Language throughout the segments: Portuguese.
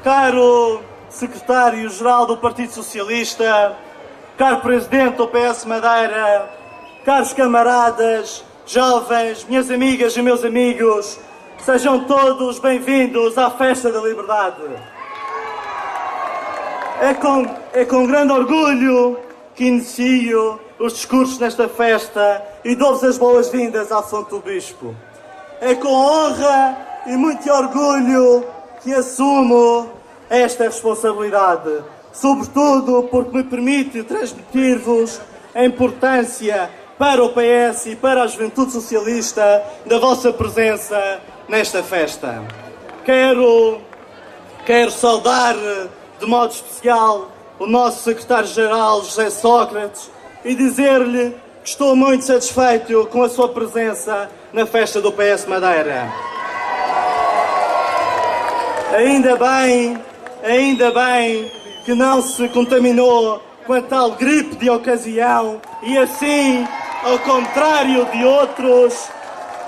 Caro secretário-geral do Partido Socialista, caro presidente do PS Madeira, caros camaradas, jovens, minhas amigas e meus amigos, sejam todos bem-vindos à Festa da Liberdade. É com grande orgulho que inicio os discursos nesta festa e dou-vos as boas-vindas à Fonte do Bispo. É com honra e muito orgulho que assumo esta responsabilidade, sobretudo porque me permite transmitir-vos a importância para o PS e para a Juventude Socialista da vossa presença nesta festa. Quero saudar de modo especial o nosso secretário-geral José Sócrates e dizer-lhe que estou muito satisfeito com a sua presença na festa do PS Madeira. Ainda bem que não se contaminou com a tal gripe de ocasião e assim, ao contrário de outros,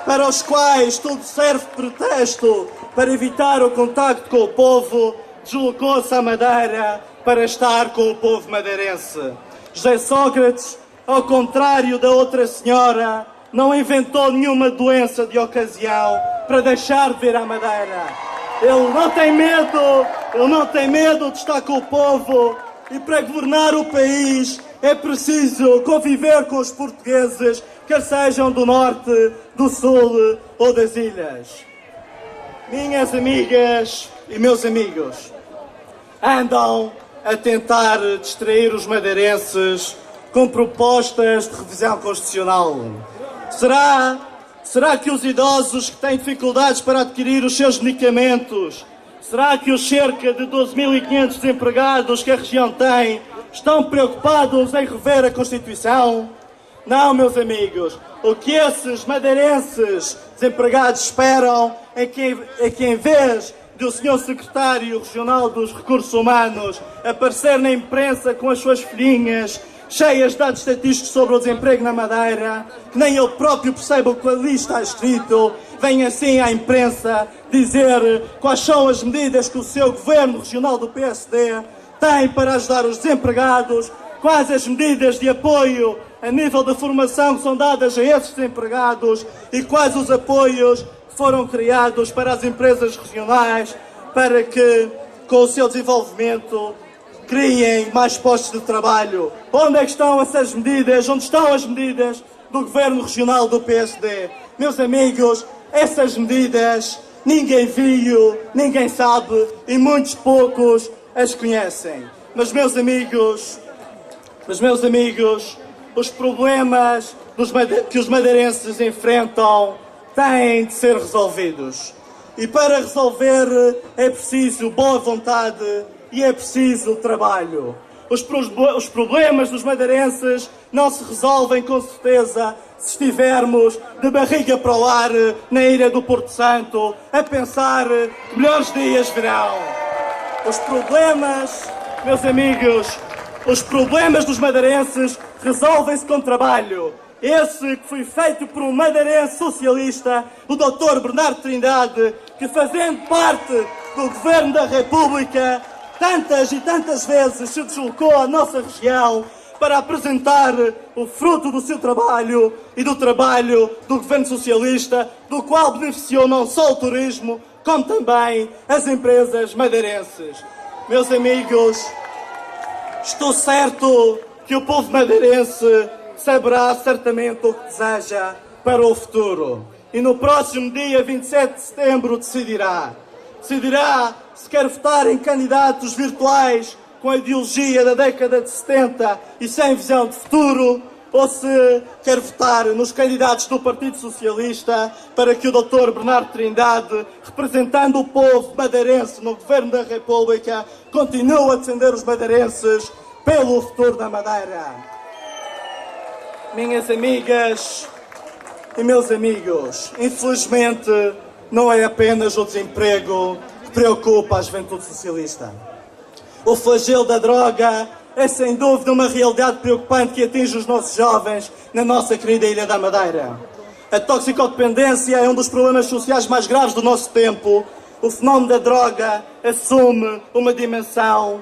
para os quais tudo serve de pretexto para evitar o contacto com o povo, deslocou-se à Madeira para estar com o povo madeirense. José Sócrates, ao contrário da outra senhora, não inventou nenhuma doença de ocasião para deixar de vir à Madeira. Ele não tem medo de estar com o povo e para governar o país é preciso conviver com os portugueses, quer sejam do norte, do sul ou das ilhas. Minhas amigas e meus amigos, andam a tentar distrair os madeirenses com propostas de revisão constitucional. Será que os idosos que têm dificuldades para adquirir os seus medicamentos, será que os cerca de 12.500 desempregados que a região tem estão preocupados em rever a Constituição? Não, meus amigos. O que esses madeirenses desempregados esperam é que em vez do Sr. Secretário Regional dos Recursos Humanos aparecer na imprensa com as suas folhinhas cheias de dados estatísticos sobre o desemprego na Madeira, que nem ele próprio percebe o que ali está escrito, vem assim à imprensa dizer quais são as medidas que o seu governo regional do PSD tem para ajudar os desempregados, quais as medidas de apoio a nível da formação que são dadas a esses desempregados e quais os apoios que foram criados para as empresas regionais para que, com o seu desenvolvimento, criem mais postos de trabalho. Onde é que estão essas medidas? Onde estão as medidas do Governo Regional do PSD? Meus amigos, essas medidas ninguém viu, ninguém sabe e muitos poucos as conhecem. Mas meus amigos, os problemas que os madeirenses enfrentam têm de ser resolvidos. E para resolver é preciso boa vontade e é preciso trabalho. Os problemas dos madeirenses não se resolvem com certeza se estivermos de barriga para o ar na ilha do Porto Santo a pensar que melhores dias virão. Os problemas, meus amigos, os problemas dos madeirenses resolvem-se com trabalho. Esse que foi feito por um madeirense socialista, o Dr. Bernardo Trindade, que fazendo parte do Governo da República, tantas e tantas vezes se deslocou à nossa região para apresentar o fruto do seu trabalho e do trabalho do Governo Socialista, do qual beneficiou não só o turismo, como também as empresas madeirenses. Meus amigos, estou certo que o povo madeirense saberá certamente o que deseja para o futuro. E no próximo dia 27 de setembro decidirá se quer votar em candidatos virtuais com a ideologia da década de 70 e sem visão de futuro, ou se quer votar nos candidatos do Partido Socialista para que o Dr. Bernardo Trindade, representando o povo madeirense no Governo da República, continue a defender os madeirenses pelo futuro da Madeira. Minhas amigas e meus amigos, infelizmente não é apenas o desemprego que preocupa a juventude socialista. O flagelo da droga é sem dúvida uma realidade preocupante que atinge os nossos jovens na nossa querida Ilha da Madeira. A toxicodependência é um dos problemas sociais mais graves do nosso tempo o fenómeno da droga assume uma dimensão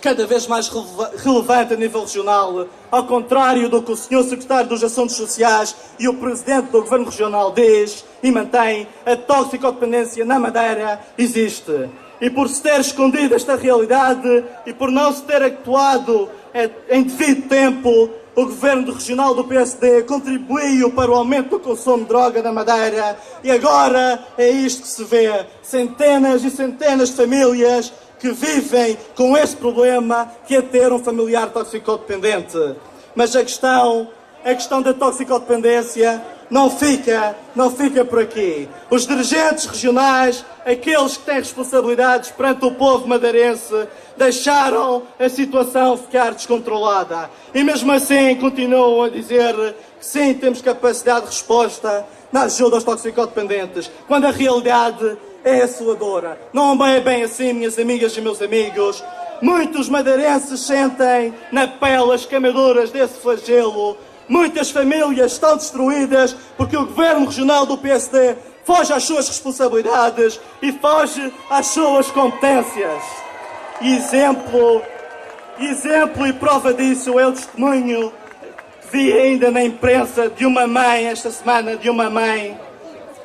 cada vez mais relevante a nível regional, ao contrário do que o Sr. Secretário dos Assuntos Sociais e o Presidente do Governo Regional diz e mantém, a toxicodependência na Madeira existe. E por se ter escondido esta realidade e por não se ter actuado em devido tempo, o Governo Regional do PSD contribuiu para o aumento do consumo de droga na Madeira e agora é isto que se vê. Centenas e centenas de famílias que vivem com esse problema que é ter um familiar toxicodependente. Mas a questão da toxicodependência não fica por aqui. Os dirigentes regionais, aqueles que têm responsabilidades perante o povo madeirense, deixaram a situação ficar descontrolada. E mesmo assim continuam a dizer que sim, temos capacidade de resposta na ajuda aos toxicodependentes, quando a realidade é assoladora. Não é bem assim, minhas amigas e meus amigos. Muitos madeirenses sentem na pele as queimaduras desse flagelo. Muitas famílias estão destruídas porque o Governo Regional do PSD foge às suas responsabilidades e foge às suas competências. Exemplo e prova disso é o testemunho que vi ainda na imprensa de uma mãe, esta semana, de uma mãe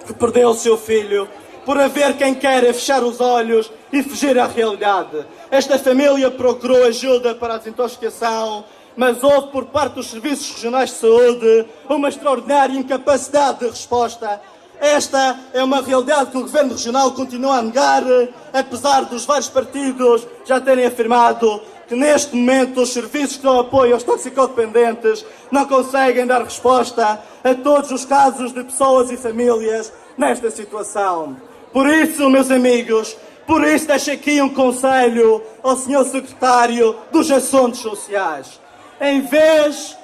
que perdeu o seu filho por haver quem queira fechar os olhos e fugir à realidade. Esta família procurou ajuda para a desintoxicação, mas houve por parte dos Serviços Regionais de Saúde uma extraordinária incapacidade de resposta. Esta é uma realidade que o Governo Regional continua a negar, apesar dos vários partidos já terem afirmado que neste momento os serviços que dão apoio aos toxicodependentes não conseguem dar resposta a todos os casos de pessoas e famílias nesta situação. Por isso, meus amigos, deixo aqui um conselho ao Sr. Secretário dos Assuntos Sociais. Em vez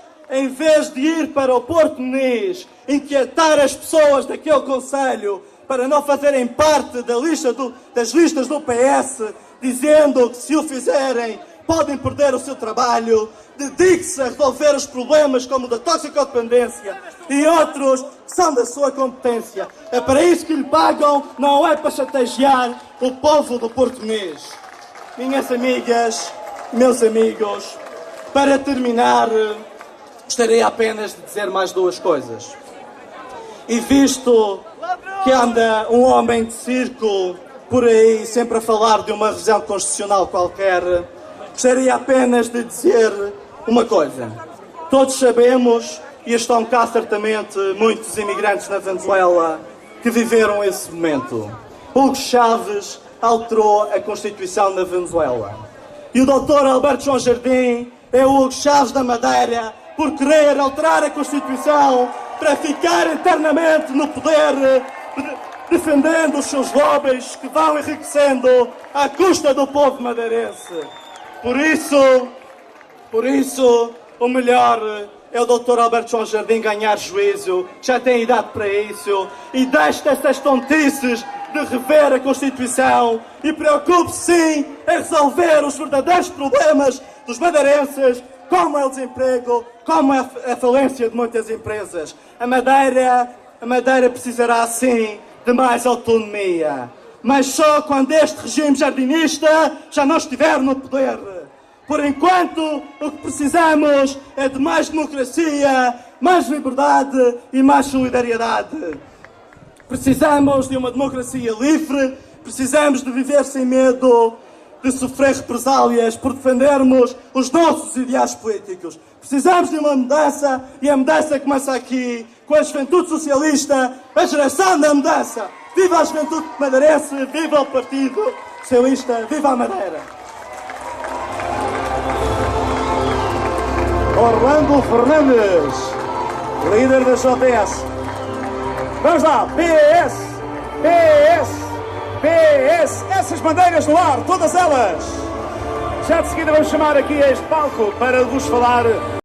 de ir para o Porto Muniz, inquietar as pessoas daquele concelho para não fazerem parte das listas do PS, dizendo que se o fizerem podem perder o seu trabalho, dedique-se a resolver os problemas como o da toxicodependência e outros que são da sua competência. É para isso que lhe pagam, não é para chantagear o povo do Porto Muniz. Minhas amigas, meus amigos, para terminar, gostaria apenas de dizer mais duas coisas. E visto que anda um homem de circo por aí sempre a falar de uma revisão constitucional qualquer, gostaria apenas de dizer uma coisa. Todos sabemos, e estão cá certamente muitos imigrantes na Venezuela que viveram esse momento. Hugo Chávez alterou a Constituição na Venezuela. E o Dr. Alberto João Jardim é o Hugo Chávez da Madeira por querer alterar a Constituição para ficar eternamente no poder, defendendo os seus lobbies que vão enriquecendo à custa do povo madeirense. Por isso, o melhor é o Dr. Alberto João Jardim ganhar juízo, já tem idade para isso, e deixe essas tontices de rever a Constituição e preocupe-se sim em resolver os verdadeiros problemas dos madeirenses, como é o desemprego, como é a falência de muitas empresas. A Madeira precisará sim de mais autonomia, mas só quando este regime jardinista já não estiver no poder. Por enquanto, o que precisamos é de mais democracia, mais liberdade e mais solidariedade. Precisamos de uma democracia livre, precisamos de viver sem medo de sofrer represálias por defendermos os nossos ideais políticos. Precisamos de uma mudança e a mudança começa aqui, com a juventude socialista, a geração da mudança. Viva a juventude madeirense, viva o Partido Socialista, viva a Madeira! Orlando Fernandes, líder da JS. Vamos lá, PS, PS, PS, essas bandeiras no ar, todas elas. Já de seguida vamos chamar aqui a este palco para vos falar